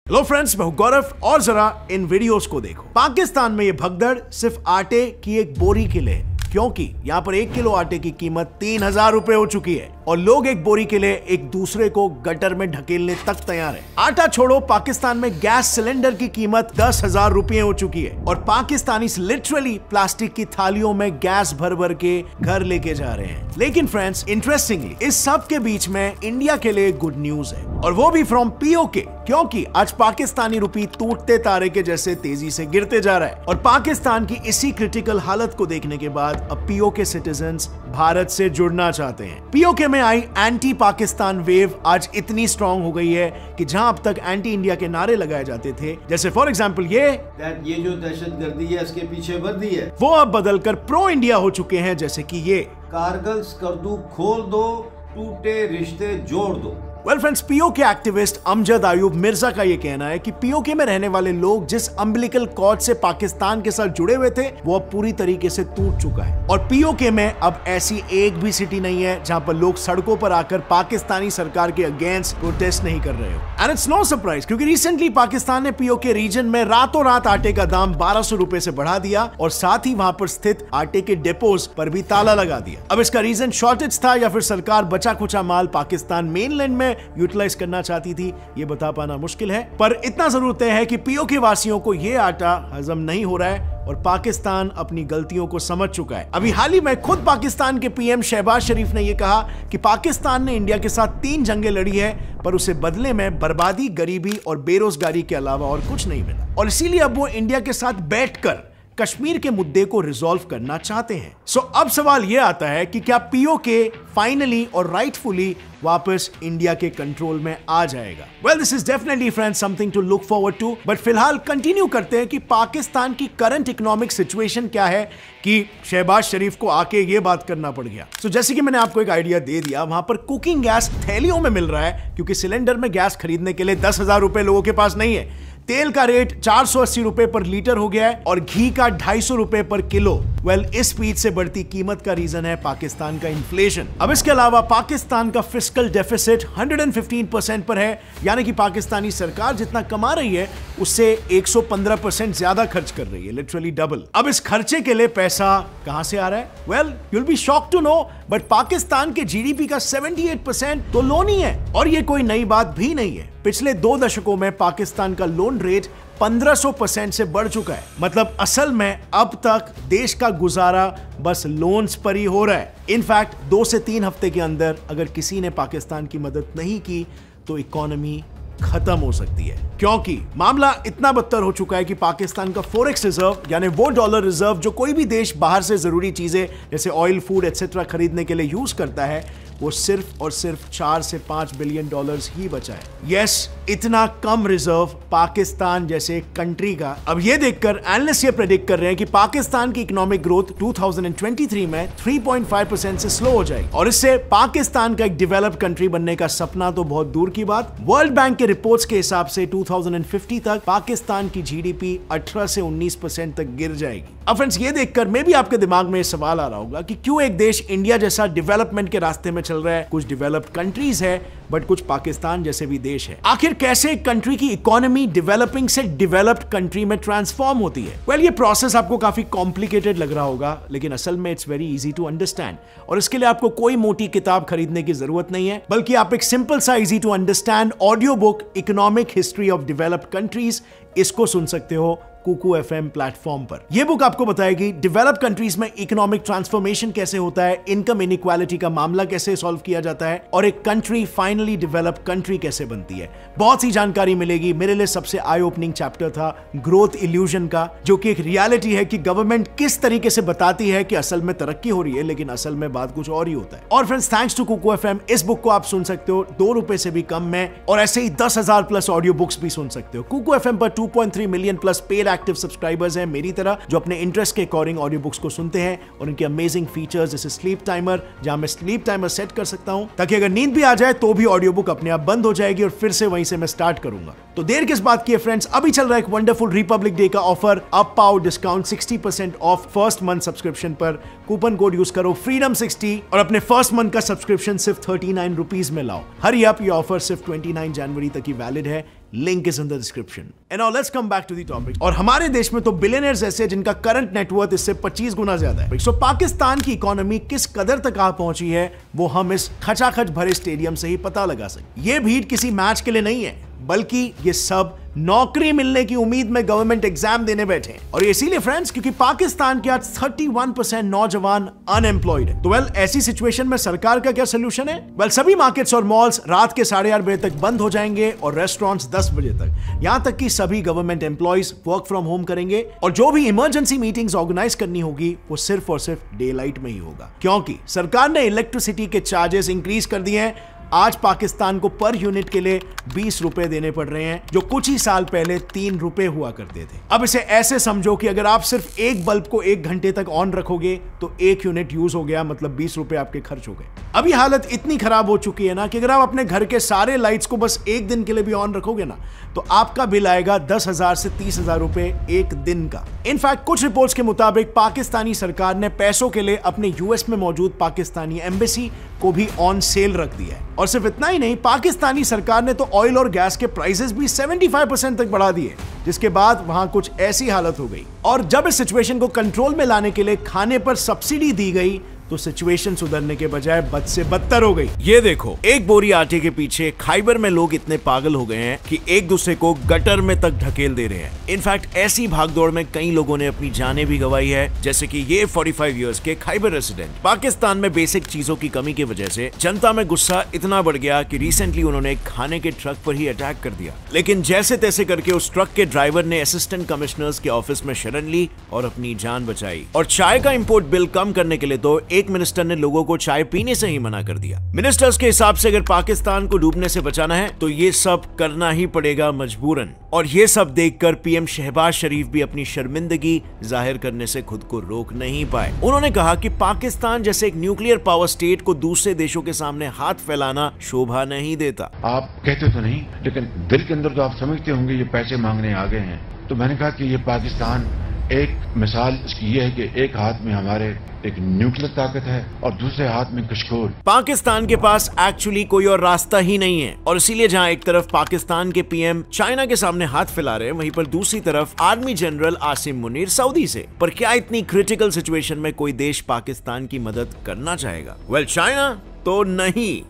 Hello friends, मैं हूं गौरव और जरा इन वीडियोस को देखो। पाकिस्तान में ये भगदड़ सिर्फ आटे की एक बोरी के लिए, क्योंकि यहां पर 1 किलो आटे की कीमत 3000 रुपए हो चुकी है और लोग एक बोरी के लिए एक दूसरे को गटर में ढकेलने तक तैयार है। आटा छोड़ो, पाकिस्तान में गैस सिलेंडर की कीमत 10,000 रुपए हो चुकी है और पाकिस्तानी लिटरली प्लास्टिक की थालियों में गैस भर भर के घर लेके जा रहे हैं। लेकिन फ्रेंड्स, इंटरेस्टिंगली इस सब के बीच में इंडिया के लिए गुड न्यूज है, और वो भी फ्रॉम पीओके, क्योंकि आज पाकिस्तानी रुपी टूटते तारे के जैसे तेजी से गिरते जा रहा है। और पाकिस्तान की इसी क्रिटिकल हालत को देखने के बाद अब पीओके सिटीजन्स भारत से जुड़ना चाहते हैं। पीओके में आई एंटी पाकिस्तान वेव आज इतनी स्ट्रांग हो गई है कि जहां अब तक एंटी इंडिया के नारे लगाए जाते थे, जैसे फॉर एग्जांपल ये जो दहशतगर्दी है इसके पीछे वर्दी है, वो अब बदलकर प्रो इंडिया हो चुके हैं, जैसे कि ये कारगिल स्कर्दू खोल दो, टूटे रिश्ते जोड़ दो। Well friends, PoK activist Amjad Ayub Mirza का यह कहना है कि पीओके में रहने वाले लोग जिस अम्बिलिकल कॉर्ड से पाकिस्तान के साथ जुड़े हुए थे, वो अब पूरी तरीके से टूट चुका है और पीओके में अब ऐसी एक भी सिटी नहीं है जहां पर लोग सड़कों पर आकर पाकिस्तानी सरकार के अगेंस्ट प्रोटेस्ट नहीं कर रहे हो। एंड इट्स नो सरप्राइज, क्योंकि रिसेंटली पाकिस्तान ने पीओके रीजन में रातों रात आटे का दाम 1200 रुपए से बढ़ा दिया और साथ ही वहां पर स्थित आटे के डिपोज पर भी ताला लगा दिया। अब इसका रीजन शॉर्टेज था या फिर सरकार बचा खुचा माल पाकिस्तान मेनलैंड में यूटिलाइज करना चाहती थी, ये बता पाना मुश्किल है, पर इतना जरूर तय है कि पीओके वासियों को ये आटा हजम नहीं हो रहा है और पाकिस्तान अपनी गलतियों को समझ चुका है। अभी हाल ही में खुद पाकिस्तान के पीएम शहबाज शरीफ ने यह कहा कि पाकिस्तान ने इंडिया के साथ 3 जंगें लड़ी है, पर उसे बदले में बर्बादी, गरीबी और बेरोजगारी के अलावा और कुछ नहीं मिला, और इसीलिए अब वो इंडिया के साथ बैठकर कश्मीर के मुद्दे को रिजॉल्व करना चाहते हैं। सो अब सवाल यह आता है कि क्या पीओके फाइनली और राइटफुली वापस इंडिया के कंट्रोल में आ जाएगा? Well, this is definitely friends something to look forward to, but फिलहाल कंटिन्यू करते हैं कि पाकिस्तान की करंट इकोनॉमिक सिचुएशन क्या है कि शहबाज शरीफ को आके ये बात करना पड़ गया। सो जैसे कि मैंने आपको एक आइडिया दे दिया, वहां पर कुकिंग गैस थैलियों में मिल रहा है, क्योंकि सिलेंडर में गैस खरीदने के लिए 10,000 रुपए लोगों के पास नहीं है। तेल का रेट 480 रुपए पर लीटर हो गया है और घी का 250 रुपए पर किलो। वेल, इस स्पीड से बढ़ती कीमत का रीजन है पाकिस्तान का इन्फ्लेशन। अब इसके अलावा पाकिस्तान का फिस्कल डेफिसिट 115% पर है, यानी कि पाकिस्तानी सरकार जितना कमा रही है उससे 115% ज्यादा खर्च कर रही है, लिटरली डबल। अब इस खर्चे के लिए पैसा कहां से आ रहा है? Well, you will be shocked to know, but Pakistan के जीडीपी का 78% तो लोन ही है, और ये कोई नई बात भी नहीं है। पिछले 2 दशकों में पाकिस्तान का लोन रेट 1500% से बढ़ चुका है। मतलब असल में अब तक देश का गुजारा बस लोन्स पर ही हो रहा है। इनफैक्ट 2 से 3 हफ्ते के अंदर अगर किसी ने पाकिस्तान की मदद नहीं की तो इकोनॉमी खत्म हो सकती है, क्योंकि मामला इतना बदतर हो चुका है कि पाकिस्तान का फॉरेक्स रिजर्व, यानी वो डॉलर रिजर्व जो कोई भी देश बाहर से जरूरी चीजें जैसे ऑयल, फूड एटसेट्रा खरीदने के लिए यूज करता है, वो सिर्फ और सिर्फ 4 से 5 बिलियन डॉलर्स ही बचा है। यस, इतना कम रिजर्व पाकिस्तान जैसे कंट्री का। अब ये देखकर एनालिस्ट ये प्रेडिक्ट कर रहे हैं कि पाकिस्तान की इकोनॉमिक ग्रोथ 2023 में 3.5% से स्लो हो जाएगी, और इससे पाकिस्तान का एक डेवलप्ड कंट्री बनने का सपना तो बहुत दूर की बात। वर्ल्ड बैंक के रिपोर्ट्स के हिसाब से 2050 तक पाकिस्तान की जीडीपी 18 से 19% तक गिर जाएगी। अब फ्रेंड्स, ये देखकर मे भी आपके दिमाग में सवाल आ रहा होगा कि क्यों एक देश इंडिया जैसा डेवलपमेंट के रास्ते में चल रहा है, कुछ डेवलप्ड कंट्रीज है बट कुछ पाकिस्तान जैसे भी देश है, आखिर कैसे एक कंट्री की इकोनॉमी डेवलपिंग से डेवलप्ड कंट्री में ट्रांसफॉर्म होती है? वेल, ये प्रोसेस आपको काफी कॉम्प्लिकेटेड लग रहा होगा, लेकिन असल में it's very easy to understand, और इसके लिए आपको कोई मोटी किताब खरीदने की जरूरत नहीं है, बल्कि आप एक सिंपल सा easy to understand audio book economic history of developed countries, इसको सुन सकते हो कुकू एफएम प्लेटफॉर्म पर। यह बुक आपको बताएगी डेवलप्ड कंट्रीज में इकोनॉमिक ट्रांसफॉर्मेशन कैसे होता है, इनकम इनइक्वालिटी का मामला कैसे सॉल्व किया जाता है, और एक कंट्री फाइनली डेवलप्ड कंट्री कैसे बनती है। बहुत सी जानकारी मिलेगी। मेरे लिए सबसे आई ओपनिंग चैप्टर था ग्रोथ इल्यूजन का, जो कि एक रियलिटी है कि गवर्नमेंट किस तरीके से बताती है कि असल में तरक्की हो रही है, लेकिन असल में बात कुछ और ही होता है। और friends, thanks to Kuku FM, इस बुक को आप सुन सकते हो 2 रुपए से भी कम में, और ऐसे ही 10,000 प्लस ऑडियो बुक्स भी सुन सकते हो। कुकू एफएम पर 2.3 million plus paid active subscribers हैं मेरी तरह, जो अपने इंटरेस्ट के अकॉर्डिंग ऑडियो बुक्स को सुनते हैं, और उनके अमेजिंग फीचर्स जैसे स्लीप टाइमर, जहां मैं स्लीप टाइमर सेट कर सकता हूं ताकि अगर नींद भी आ जाए तो भी ऑडियो बुक अपने आप बंद हो जाएगी और फिर से वहीं से मैं स्टार्ट करूंगा। तो देर किस बात की है फ्रेंड्स, अभी चल रहा है एक वंडरफुल रिपब्लिक डे का ऑफर। अब पाओ discount 60% of first month subscription पर। कूपन कोड यूज करो freedom60 और अपने फर्स्ट मंथ का सब्सक्रिप्शन सिर्फ 39 रुपीज में लाओ। हरी अप, ये ऑफर सिर्फ 29 जनवरी तक ही वैलिड है। Link is in the description. And now let's come back to the topic. और हमारे देश में तो बिलियनियर्स ऐसे हैं जिनका करंट नेटवर्थ इससे 25 गुना ज्यादा है। सो पाकिस्तान की इकोनॉमी किस कदर तक आ पहुंची है वो हम इस खचाखच भरे स्टेडियम से ही पता लगा सकते। ये भीड़ किसी मैच के लिए नहीं है, बल्कि ये सब नौकरी मिलने की उम्मीद में गवर्नमेंट एग्जाम देने बैठे हैं। और इसीलिए फ्रेंड्स, क्योंकि पाकिस्तान के आज 31% नौजवान अनएम्प्लॉयड है। तो ऐसी सिचुएशन में सरकार का क्या सोल्यूशन है? सभी मार्केट्स और मॉल्स रात के 8:30 बजे तक बंद हो जाएंगे और रेस्टोरेंट्स 10 बजे तक। यहां तक कि सभी government employees work from home करेंगे और जो भी इमरजेंसी मीटिंग्स ऑर्गेनाइज करनी होगी वो सिर्फ और सिर्फ डे लाइट में ही होगा, क्योंकि सरकार ने इलेक्ट्रिसिटी के चार्जेस इंक्रीज कर दिए हैं। आज पाकिस्तान को पर यूनिट के लिए 20 रुपए देने पड़ रहे हैं, जो कुछ ही साल पहले 3 रुपए हुआ करते थे। अब इसे ऐसे समझो कि अगर आप सिर्फ एक बल्ब को 1 घंटे तक ऑन रखोगे तो 1 यूनिट यूज हो गया, मतलब 20 रुपए आपके खर्च हो गए। अभी हालत इतनी खराब हो चुकी है ना कि अगर आप अपने घर के सारे लाइट्स को बस 1 दिन के लिए भी ऑन रखोगे ना तो आपका बिल आएगा 10,000 से 30,000 रुपए एक दिन का। इनफैक्ट कुछ रिपोर्ट्स के मुताबिक पाकिस्तानी सरकार ने पैसों के लिए अपने यूएस में मौजूद पाकिस्तानी एम्बेसी को भी ऑन सेल रख दिया है। और सिर्फ इतना ही नहीं, पाकिस्तानी सरकार ने तो ऑयल और गैस के प्राइसेस भी 75% तक बढ़ा दिए, जिसके बाद वहां कुछ ऐसी हालत हो गई। और जब इस सिचुएशन को कंट्रोल में लाने के लिए खाने पर सब्सिडी दी गई तो सिचुएशन सुधरने के बजाय बद से बदतर हो गई। ये देखो, एक बोरी आटे के पीछे खैबर में लोग इतने पागल हो गए हैं कि एक दूसरे को गटर में तक ढकेल दे रहे हैं। इनफैक्ट ऐसी भागदौड़ में कई लोगों ने अपनी जानें भी गंवाई है, जैसे कि ये 45 इयर्स के खैबर रेसिडेंट। पाकिस्तान में बेसिक चीजों की कमी की वजह से जनता में गुस्सा इतना बढ़ गया कि रिसेंटली उन्होंने खाने के ट्रक पर ही अटैक कर दिया। लेकिन जैसे तैसे करके उस ट्रक के ड्राइवर ने असिस्टेंट कमिश्नर्स के ऑफिस में शरण ली और अपनी जान बचाई। और चाय का इंपोर्ट बिल कम करने के लिए तो एक मिनिस्टर ने लोगों को चाय पीने से ही मना कर दिया। मिनिस्टर्स के हिसाब से अगर पाकिस्तान को डूबने से बचाना है तो ये सब करना ही पड़ेगा मजबूरन। और ये सब देखकर पीएम शहबाज शरीफ भी अपनी शर्मिंदगी जाहिर करने से खुद को रोक नहीं पाए। उन्होंने कहा कि पाकिस्तान जैसे एक न्यूक्लियर पावर स्टेट को दूसरे देशों के सामने हाथ फैलाना शोभा नहीं देता। आप कहते तो नहीं, लेकिन दिल के अंदर तो आप समझते होंगे ये पैसे मांगने आ गए हैं। तो मैंने कहा कि ये पाकिस्तान एक मिसाल इसकी ये है कि एक हाथ में हमारे एक न्यूक्लियर ताकत है और दूसरे हाथ में कशकोल। पाकिस्तान के पास एक्चुअली कोई और रास्ता ही नहीं है, और इसीलिए जहां एक तरफ पाकिस्तान के पीएम चाइना के सामने हाथ फैला रहे हैं, वहीं पर दूसरी तरफ army general Asim Munir Saudi से। पर क्या इतनी क्रिटिकल सिचुएशन में कोई देश पाकिस्तान की मदद करना चाहेगा? चाइना तो नहीं।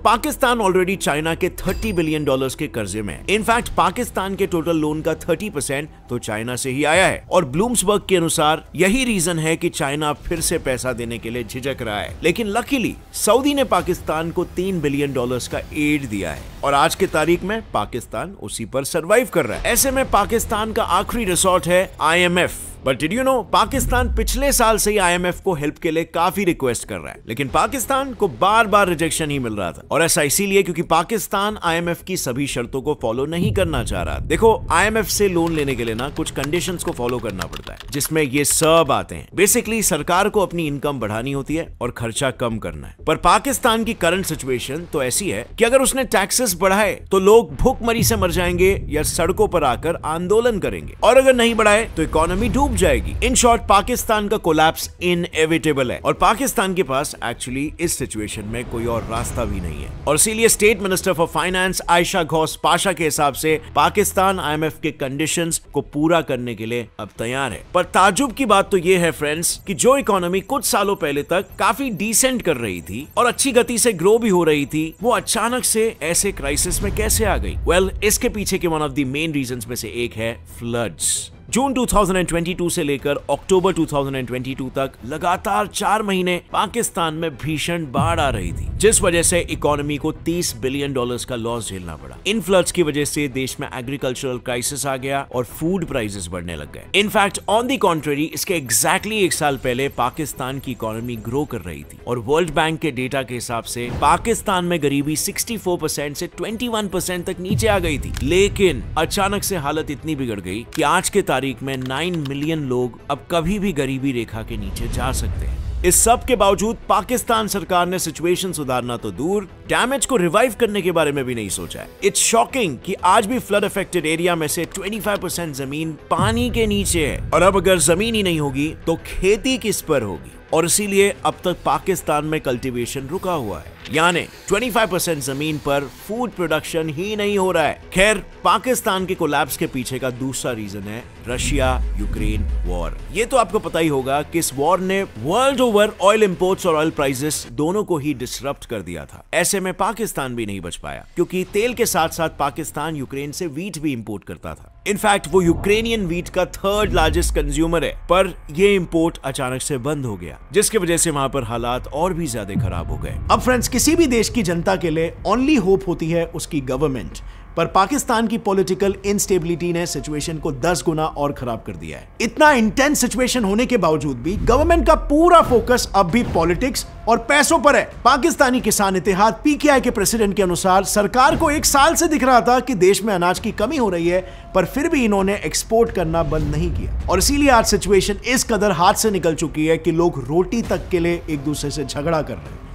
पाकिस्तान ऑलरेडी चाइना के $30 बिलियन के कर्जे में है। इनफैक्ट पाकिस्तान के टोटल लोन का 30% तो चाइना से ही आया है। और ब्लूम्सबर्ग के अनुसार यही रीजन है कि चाइना फिर से पैसा देने के लिए झिझक रहा है। लेकिन लकीली सऊदी ने पाकिस्तान को $3 बिलियन का एड दिया है और आज के तारीख में पाकिस्तान उसी पर सर्वाइव कर रहा है। ऐसे में पाकिस्तान का आखिरी रिसोर्ट है IMF। But did you know, Pakistan पिछले साल से ही IMF को हेल्प के लिए काफी रिक्वेस्ट कर रहा है, लेकिन पाकिस्तान को बार बार रिजेक्शन ही मिल रहा था। और ऐसा इसीलिए क्योंकि पाकिस्तान IMF की सभी शर्तों को फॉलो नहीं करना चाह रहा। देखो, IMF से लोन लेने के लिए ना कुछ कंडीशंस को फॉलो करना पड़ता है, जिसमें ये सब आते हैं। बेसिकली सरकार को अपनी इनकम बढ़ानी होती है और खर्चा कम करना है। पर पाकिस्तान की करंट सिचुएशन तो ऐसी है कि अगर उसने टैक्सेस बढ़ाए तो लोग भूखमरी से मर जाएंगे या सड़कों पर आकर आंदोलन करेंगे, और अगर नहीं बढ़ाए तो इकोनॉमी डूब जाएगी। इन शॉर्ट, पाकिस्तान का कोलैप्स इनएविटेबल है और पाकिस्तान के पास एक्चुअली इस सिचुएशन में कोई और रास्ता भी नहीं है। और इसीलिए state minister for finance Ayesha Ghosh Pasha के हिसाब से पाकिस्तान IMF के कंडीशंस को पूरा करने के लिए अब तैयार है। पर ताजुब की बात तो ये है फ्रेंड्स कि जो इकोनॉमी कुछ सालों पहले तक काफी डिसेंट कर रही थी और अच्छी गति से ग्रो भी हो रही थी, वो अचानक से ऐसे क्राइसिस में कैसे आ गई? इसके पीछे के one of the main reasons में से एक है फ्लड्स। जून 2022 से लेकर अक्टूबर 2022 तक लगातार 4 महीने पाकिस्तान में भीषण बाढ़ आ रही थी, जिस वजह से इकोनॉमी को $30 बिलियन का लॉस झेलना पड़ा। इन फ्लड्स की वजह से देश में एग्रीकल्चरल क्राइसिस आ गया और फूड प्राइसेस बढ़ने लग गए। इनफैक्ट ऑन द कॉन्ट्रेरी, इसके एग्जैक्टली 1 साल पहले पाकिस्तान की इकोनॉमी ग्रो कर रही थी और वर्ल्ड बैंक के डेटा के हिसाब से पाकिस्तान में गरीबी 64% से 21% तक नीचे आ गई थी। लेकिन अचानक से हालत इतनी बिगड़ गई कि आज के तारीख में 9 मिलियन लोग अब कभी भी गरीबी रेखा के नीचे जा सकते हैं। इस सब के बावजूद पाकिस्तान सरकार ने सिचुएशन सुधारना तो दूर, डैमेज को रिवाइव करने के बारे में भी नहीं सोचा है। इट्स शॉकिंग कि आज भी फ्लड अफेक्टेड एरिया में से 25% जमीन पानी के नीचे है, और अब अगर जमीन ही नहीं होगी तो खेती किस पर होगी? और इसीलिए अब तक पाकिस्तान में कल्टीवेशन रुका हुआ है। यानी 25% जमीन पर फूड प्रोडक्शन ही नहीं हो रहा है। खैर, पाकिस्तान के कोलैप्स के पीछे का दूसरा रीजन है रशिया यूक्रेन वॉर। ये तो आपको पता ही होगा कि इस वॉर ने वर्ल्ड ओवर ऑयल इंपोर्ट्स और ऑयल प्राइसेस दोनों को ही डिसरप्ट कर दिया था। ऐसे में पाकिस्तान भी नहीं बच पाया, क्योंकि तेल के साथ साथ पाकिस्तान यूक्रेन से वीट भी इंपोर्ट करता था। इनफैक्ट वो यूक्रेनियन वीट का 3rd लार्जेस्ट कंज्यूमर है, पर ये इंपोर्ट अचानक से बंद हो गया, जिसकी वजह से वहां पर हालात और भी ज्यादा खराब हो गए। अब फ्रेंड्स, किसी भी देश की जनता के लिए ओनली होप होती है उसकी गवर्नमेंट, पर पाकिस्तान की पॉलिटिकल इंस्टेबिलिटी ने सिचुएशन को 10 गुना और खराब कर दिया है। इतना इंटेंस सिचुएशन होने के बावजूद भी गवर्नमेंट का पूरा फोकस अब भी पॉलिटिक्स और पैसों पर है। पाकिस्तानी किसान इत्तेहाद PKI के प्रेसिडेंट के अनुसार सरकार को 1 साल से दिख रहा था कि देश में अनाज की कमी हो रही है, पर फिर भी इन्होंने एक्सपोर्ट करना बंद नहीं किया, और इसीलिए आज सिचुएशन इस कदर हाथ से निकल चुकी है कि लोग रोटी तक के लिए एक दूसरे से झगड़ा कर रहे हैं।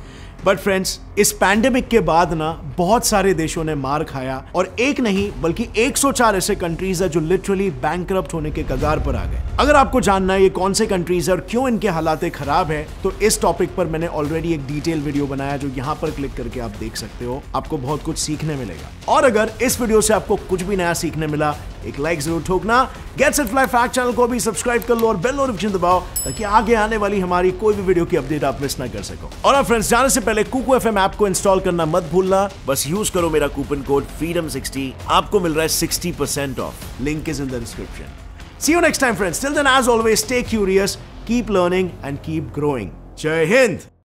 बट फ्रेंड्स, इस पैंडेमिक के बाद ना बहुत सारे देशों ने मार खाया, और एक नहीं बल्कि 104 ऐसे कंट्रीज है जो लिटरली बैंकरप्ट होने के कगार पर आ गए। अगर आपको जानना है ये कौन से कंट्रीज है और क्यों इनके हालात खराब है, तो इस टॉपिक पर मैंने ऑलरेडी एक डिटेल वीडियो बनाया जो यहाँ पर क्लिक करके आप देख सकते हो। आपको बहुत कुछ सीखने मिलेगा, और अगर इस वीडियो से आपको कुछ भी नया सीखने मिला, एक लाइक जरूर ठोकना। Gets it fly fact channel को भी सब्सक्राइब कर लो और बेल नोटिफिकेशन दबाओ, ताकि आगे आने वाली हमारी कोई भी वीडियो की अपडेट आप मिस ना कर सको। और फ्रेंड्स, जाने से पहले कुकू FM ऐप को इंस्टॉल करना मत भूलना। बस यूज करो मेरा कूपन कोड freedom60, आपको मिल रहा है 60% of. Link is in the description. See you next time, friends. Till then, as always, stay curious, keep learning, and keep growing. Jai Hind!